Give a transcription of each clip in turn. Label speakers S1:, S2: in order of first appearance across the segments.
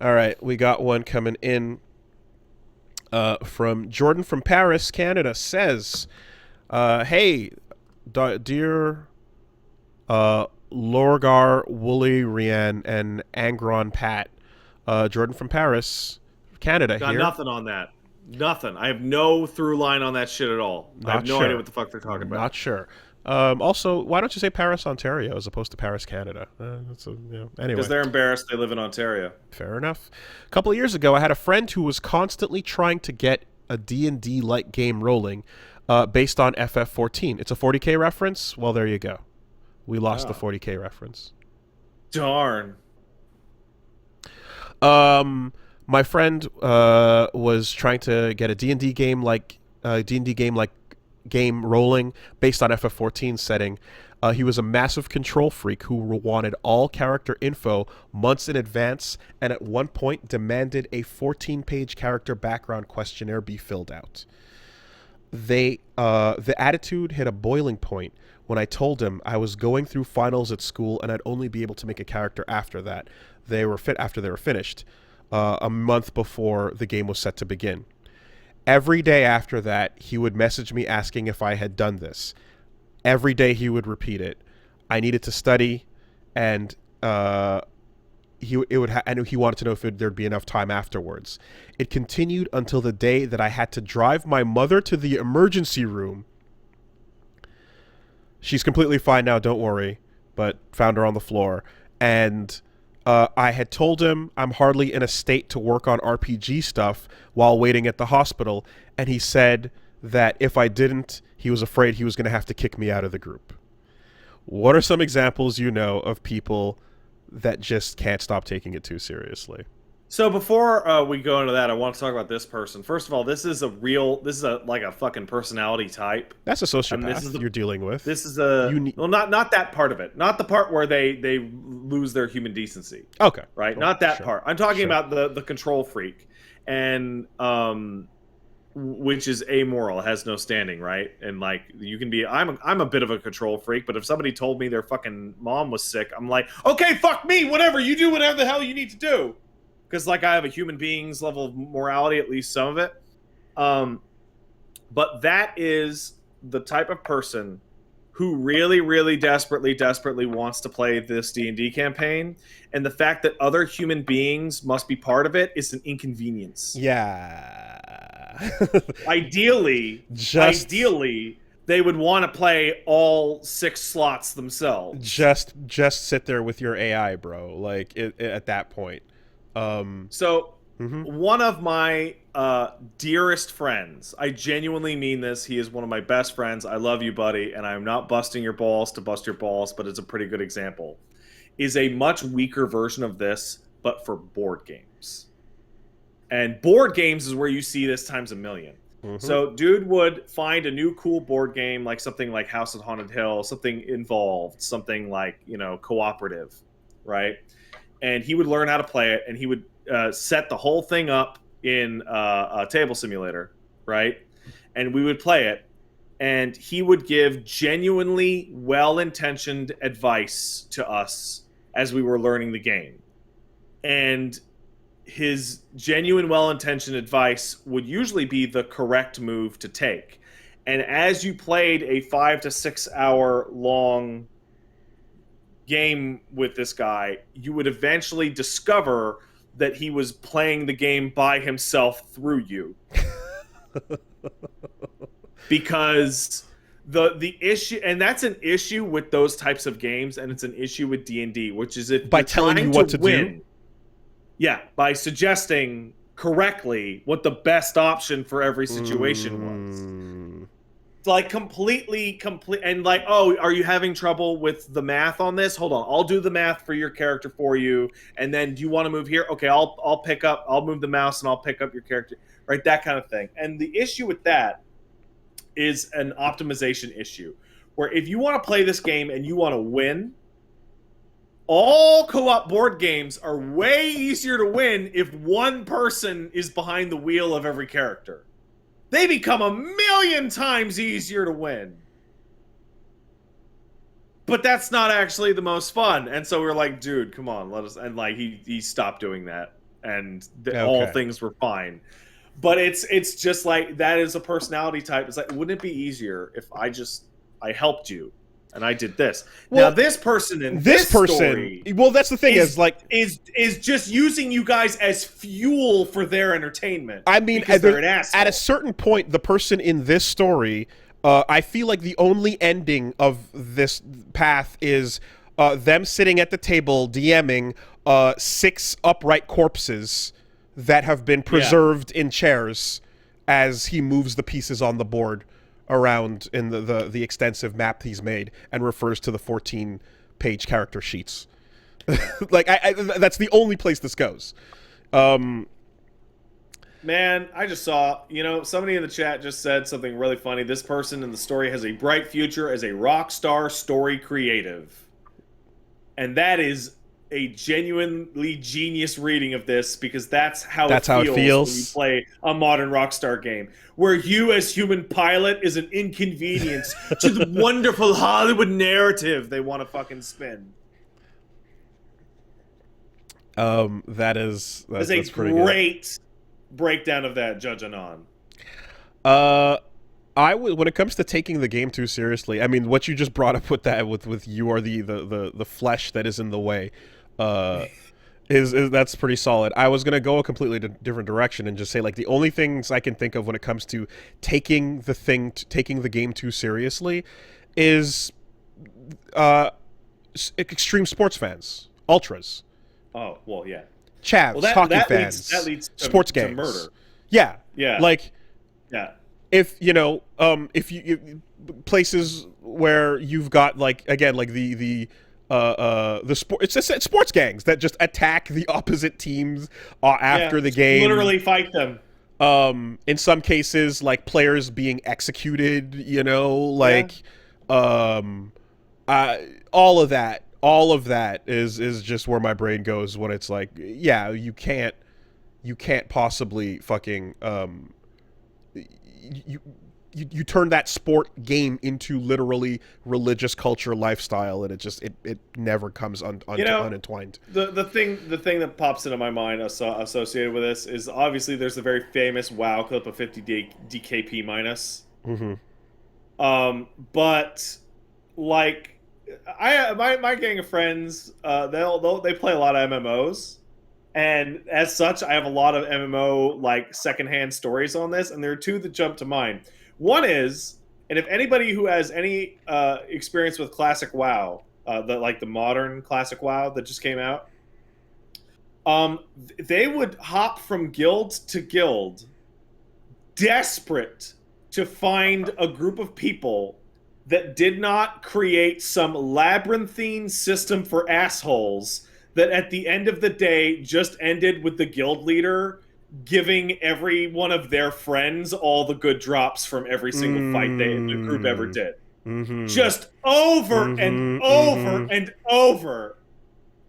S1: All right, we got one coming in from Jordan from Paris, Canada. Says, "Hey, dear Lorgar, Wooly, Rian, and Angron Pat. Jordan from Paris, Canada
S2: Got
S1: here.
S2: nothing on that. Nothing. I have no through line on that shit at all. I have
S1: Not
S2: no idea
S1: sure.
S2: what the fuck they're talking
S1: Not
S2: about.
S1: sure. Also, why don't you say Paris, Ontario, as opposed to Paris, Canada?
S2: Because
S1: Anyway,
S2: they're embarrassed they live in Ontario.
S1: fair enough. A couple of years ago, I had a friend who was constantly trying to get a D&D like game rolling based on FF14. It's a 40K reference. Well, there you go. We lost the
S2: Oh.
S1: 40K reference.
S2: Darn.
S1: Um, my friend was trying to get a D&D game like D&D game like game rolling based on FF14 setting. He was a massive control freak who wanted all character info months in advance, and at one point demanded a 14-page character background questionnaire be filled out. The attitude hit a boiling point when I told him I was going through finals at school and I'd only be able to make a character after that. After they were finished, a month before the game was set to begin. Every day after that, he would message me asking if I had done this. Every day he would repeat it. I needed to study, and and he wanted to know if there'd be enough time afterwards. It continued until the day that I had to drive my mother to the emergency room. She's completely fine now, don't worry, but found her on the floor. And I had told him I'm hardly in a state to work on RPG stuff while waiting at the hospital, and he said that if I didn't, he was afraid he was going to have to kick me out of the group. What are some examples you know of people that just can't stop taking it too seriously?
S2: So before we go into that, I want to talk about this person. First of all, this is a like a fucking personality type.
S1: That's a
S2: I mean, this is
S1: sociopath
S2: the
S1: you're dealing with.
S2: this is a
S1: You need
S2: well, not that part of it, not the part where they lose their human decency,
S1: okay,
S2: right?
S1: well,
S2: Not that
S1: sure,
S2: part. I'm talking
S1: sure.
S2: about the control freak, and which is amoral, has no standing, right? And like you can be, I'm a bit of a control freak, but if somebody told me their fucking mom was sick, I'm like, okay, fuck me, whatever, you do whatever the hell you need to do, because like I have a human being's level of morality, at least some of it. Um, but that is the type of person who really, really desperately wants to play this D&D campaign, and the fact that other human beings must be part of it is an inconvenience.
S1: Yeah.
S2: Ideally,
S1: just
S2: ideally, they would want to play all 6 slots themselves.
S1: just sit there with your AI, bro. Like at that point. Um
S2: So,
S1: mhm.
S2: one of my dearest friends, I genuinely mean this, he is one of my best friends. I love you, buddy, and I'm not busting your balls to bust your balls, but it's a pretty good example. Is a much weaker version of this, but for board games. And board games is where you see this times a million.
S1: Mhm.
S2: So, dude would find a new cool board game, like something like House of Haunted Hill, something involved, something like, cooperative, right? And he would learn how to play it, and he would set the whole thing up in a table simulator, right? And we would play it, and he would give genuinely well-intentioned advice to us as we were learning the game. And his genuine well-intentioned advice would usually be the correct move to take. And as you played a 5 to 6 hour long game with this guy, you would eventually discover that he was playing the game by himself through you. Because the issue, and that's an issue with those types of games, and it's an issue with D&D, which is if
S1: By
S2: you're
S1: telling you
S2: trying to
S1: what to do?
S2: win, yeah, by suggesting correctly what the best option for every situation was.
S1: Mm.
S2: Like complete and like, oh, are you having trouble with the math on this? Hold on, I'll do the math for your character for you, and then do you want to move here? Okay, I'll move the mouse and I'll pick up your character, right? That kind of thing. And the issue with that is an optimization issue, where if you want to play this game and you want to win, all co-op board games are way easier to win if one person is behind the wheel of every character. They become a million times easier to win. But that's not actually the most fun. And so we're like, dude, come on, let us. And like he stopped doing that. and all
S1: Okay.
S2: things were fine. But it's just like that is a personality type. It's like, wouldn't it be easier if I helped you and I did this? Now
S1: Well,
S2: this person in
S1: this
S2: this
S1: person.
S2: story
S1: Well, that's the thing is
S2: is
S1: like.
S2: is just using you guys as fuel for their entertainment.
S1: I mean,
S2: because they're an asshole.
S1: at a certain point, the person in this story, I feel like the only ending of this path is them sitting at the table DMing 6 upright corpses that have been preserved in chairs as he moves the pieces on the board around in the extensive map he's made and refers to the 14-page character sheets. Like, that's the only place this goes.
S2: Man, I just saw, somebody in the chat just said something really funny. This person in the story has a bright future as a rock star story creative. And that is a genuinely genius reading of this, because that's how it feels when you play a modern Rockstar game, where you as human pilot is an inconvenience to the wonderful Hollywood narrative they want to fucking spin.
S1: That's
S2: a
S1: pretty
S2: great
S1: good
S2: breakdown of that, Judge Anon.
S1: When it comes to taking the game too seriously, I mean, what you just brought up with that, with you are the flesh that is in the way, is that's pretty solid. I was gonna go a completely different direction and just say, like, the only things I can think of when it comes to taking the game too seriously is extreme sports fans, ultras.
S2: Oh, well, yeah.
S1: Chavs, hockey fans,
S2: that leads to,
S1: sports
S2: to
S1: games.
S2: murder.
S1: Yeah.
S2: Yeah.
S1: If if you places where you've got, like, again, like the sport, it's sports gangs that just attack the opposite teams after the game,
S2: literally fight them.
S1: In some cases, like, players being executed, all of that is just where my brain goes when it's like, yeah, you can't possibly fucking you turn that sport game into literally religious culture lifestyle, and it never comes unentwined.
S2: The thing that pops into my mind associated with this is, obviously, there's the very famous WoW clip of 50 DKP minus.
S1: Mm-hmm.
S2: But, like, my gang of friends, they play a lot of MMOs, and as such, I have a lot of MMO, like, secondhand stories on this, and there are 2 that jump to mind. One is, and if anybody who has any experience with classic WoW, the modern classic WoW that just came out, they would hop from guild to guild, desperate to find a group of people that did not create some labyrinthine system for assholes that at the end of the day just ended with the guild leader giving every one of their friends all the good drops from every single fight the group ever did.
S1: Mm-hmm.
S2: Just over and over and over.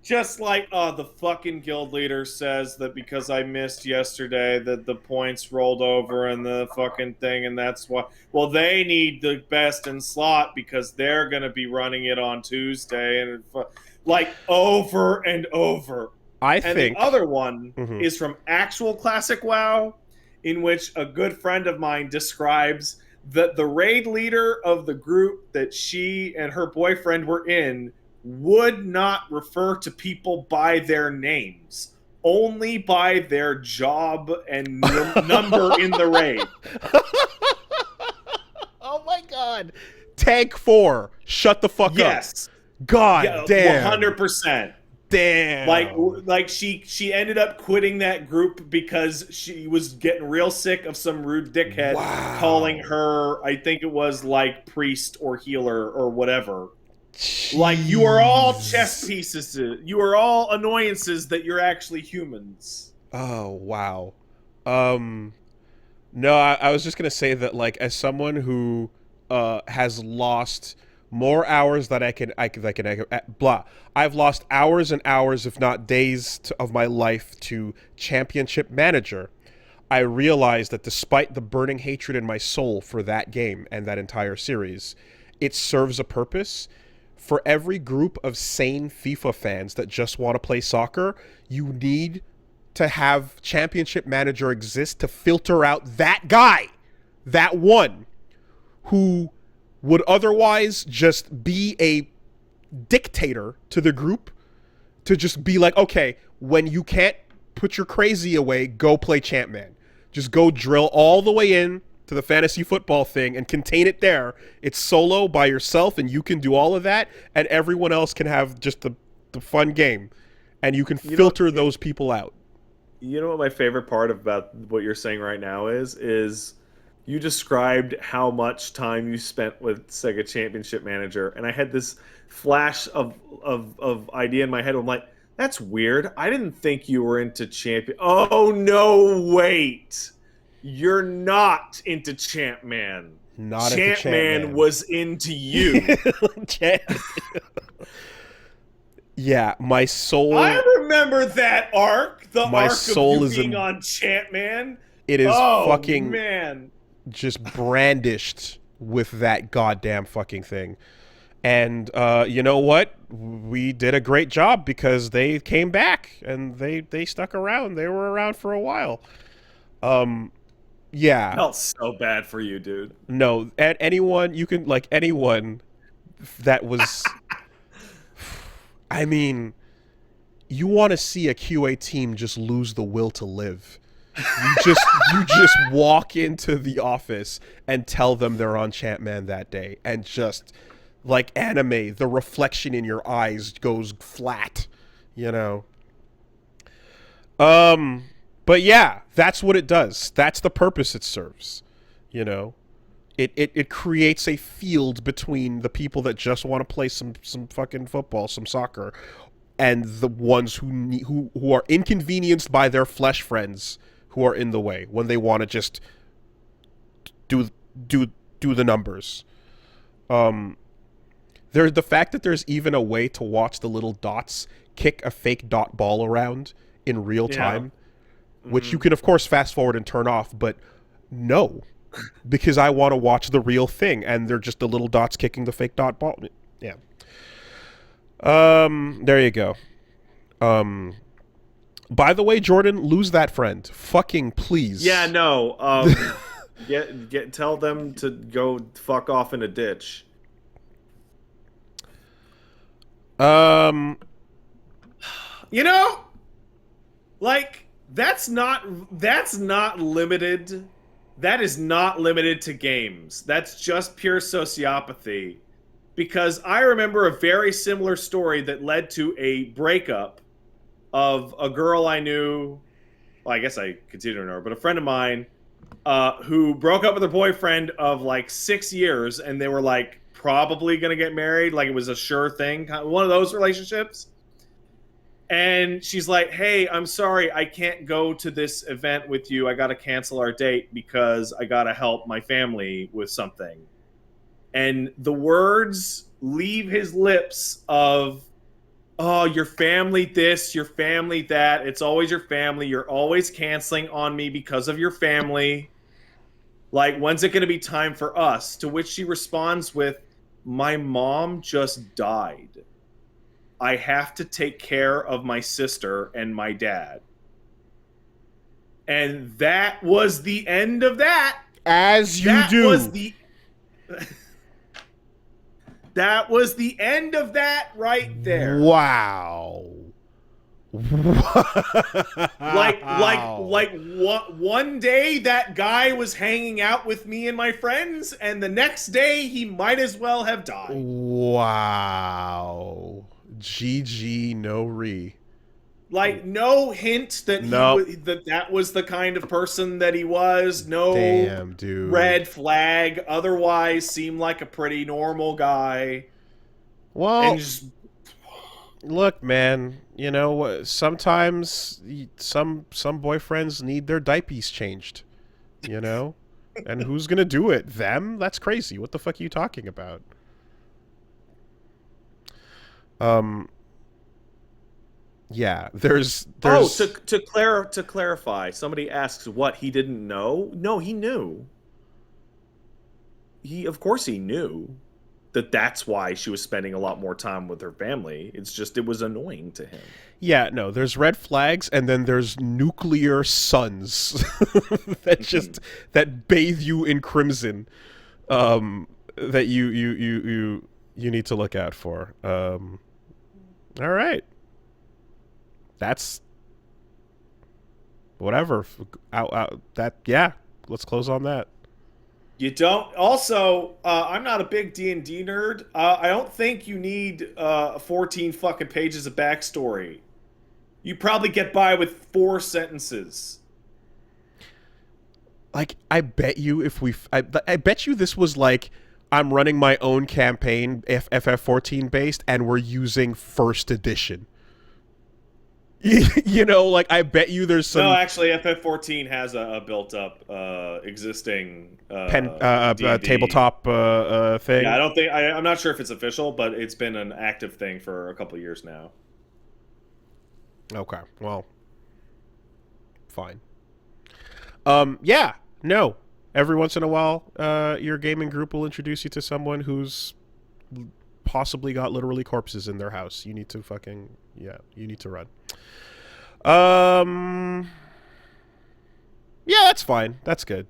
S2: Just like, the fucking guild leader says that because I missed yesterday that the points rolled over and the fucking thing, and that's why. Well, they need the best in slot because they're going to be running it on Tuesday, and like, over and over. And the other one is from actual classic WoW, in which a good friend of mine describes that the raid leader of the group that she and her boyfriend were in would not refer to people by their names, only by their job and number in the raid.
S1: Oh my god. Tank 4, shut the fuck up.
S2: Yes.
S1: God damn.
S2: 100%.
S1: Damn.
S2: Like she ended up quitting that group because she was getting real sick of some rude dickhead calling her, I think it was, like, priest or healer or whatever. Jeez. Like, you are all chess pieces. You are all annoyances that you're actually humans.
S1: Oh, wow. No, I was just gonna say that, like, as someone who has lost more hours than I've lost hours and hours, if not days, of my life to Championship Manager. I realized that despite the burning hatred in my soul for that game and that entire series, it serves a purpose. For every group of sane FIFA fans that just want to play soccer, you need to have Championship Manager exist to filter out that guy, that one who would otherwise just be a dictator to the group, to just be like, okay, when you can't put your crazy away, go play Champ Man. Just go drill all the way in to the fantasy football thing and contain it there. It's solo by yourself and you can do all of that, and everyone else can have just the fun game, and you can filter those people out.
S2: You know what my favorite part about what you're saying right now is you described how much time you spent with Sega Championship Manager, and I had this flash of idea in my head. I'm like, that's weird. I didn't think you were into Champion. Oh no, wait. You're not into Champ Man.
S1: Not
S2: Champ Man was into you.
S1: Yeah, my soul.
S2: I remember that arc. The
S1: my
S2: arc
S1: soul
S2: of you being on Champ Man.
S1: It is fucking
S2: man.
S1: Just brandished with that goddamn fucking thing. And you know what? We did a great job because they came back and they stuck around. They were around for a while. Yeah.
S2: Felt so bad for you, dude.
S1: No, at anyone you can, like, anyone that was I mean, you want to see a QA team just lose the will to live. You just walk into the office and tell them they're on Champ Man that day, and just like anime, the reflection in your eyes goes flat, you know. But yeah, that's what it does. That's the purpose it serves, you know. It creates a field between the people that just want to play some fucking football, some soccer, and the ones who are inconvenienced by their flesh friends who are in the way when they want to just do the numbers. There's the fact that there's even a way to watch the little dots kick a fake dot ball around in real time, which you can of course fast forward and turn off, but no. Because I want to watch the real thing, and they're just the little dots kicking the fake dot ball. Yeah. There you go. By the way, Jordan, lose that friend. Fucking please.
S2: Yeah, no. Tell them to go fuck off in a ditch.
S1: You
S2: know, like that's not limited. That is not limited to games. That's just pure sociopathy. Because I remember a very similar story that led to a breakup of a girl I knew. Well, I guess I continue to know her, but a friend of mine who broke up with her boyfriend of like 6 years, and they were like probably going to get married. Like it was a sure thing. One of those relationships. And she's like, hey, I'm sorry, I can't go to this event with you. I got to cancel our date because I got to help my family with something. And the words leave his lips of, oh, your family this, your family that. It's always your family. You're always canceling on me because of your family. Like, when's it going to be time for us? To which she responds with, my mom just died. I have to take care of my sister and my dad. And that was the end of that.
S1: As you do.
S2: That was the end of that right there.
S1: Wow.
S2: Like one day that guy was hanging out with me and my friends, and the next day he might as well have died.
S1: Wow. GG, no re.
S2: Like, no hint that that was the kind of person that he was. No
S1: damn, dude.
S2: Red flag. Otherwise, seemed like a pretty normal guy.
S1: Well,
S2: and just...
S1: look, man. You know, sometimes some boyfriends need their diapers changed. You know, and who's gonna do it? Them? That's crazy. What the fuck are you talking about? Yeah, there's
S2: to clarify, somebody asks what he didn't know. No, he knew. Of course he knew. that's why she was spending a lot more time with her family. It's just it was annoying to him.
S1: Yeah, no, there's red flags and then there's nuclear suns that just that bathe you in crimson. That you need to look out for. All right. That's whatever. Out that yeah, let's close on that.
S2: You don't. Also, I'm not a big D&D nerd. I don't think you need 14 fucking pages of backstory. You probably get by with 4 sentences.
S1: Like I bet you if I bet you this was like I'm running my own campaign FF14 based and we're using first edition. You know, like I bet you there's some
S2: No, actually, FF14 has a built-up existing D&D.
S1: tabletop thing.
S2: Yeah, I don't think I'm not sure if it's official, but it's been an active thing for a couple of years now.
S1: Okay, well, fine. Yeah, no. Every once in a while, your gaming group will introduce you to someone who's possibly got literally corpses in their house. You need to fucking you need to run. Yeah, that's fine. That's good.